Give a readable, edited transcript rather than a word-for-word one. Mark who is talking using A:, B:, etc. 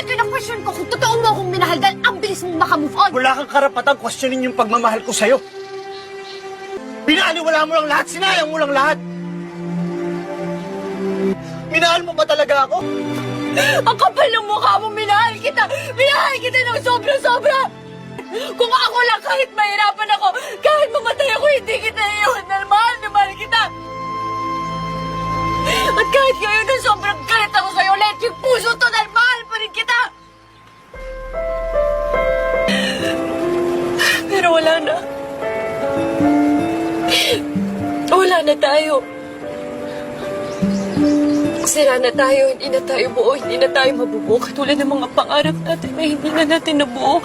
A: kina-question ko kung totoo mo akong minahal dahil ang bilis mong makamove on.
B: Wala kang karapatang questionin yung pagmamahal ko sa'yo. Binaliwala mo lang lahat, sinayang mo lang lahat. Minahal mo ba talaga ako?
A: Ang kapal ng mukha mo, minahal kita! Minahal kita ng sobra-sobra! Kung ako lang kahit mahirapan ako, kahit mamatay ako, hindi kita iyon dahil mahal na mahal kita! At kahit ngayon na sobrang galit ako sa'yo, let yung puso to dahil mahal pa rin kita! Pero wala na. Wala na tayo. Sira na tayo, hindi na tayo buo, hindi na tayo mabubuo. Katulad ng mga pangarap natin na hindi na natin nabuo.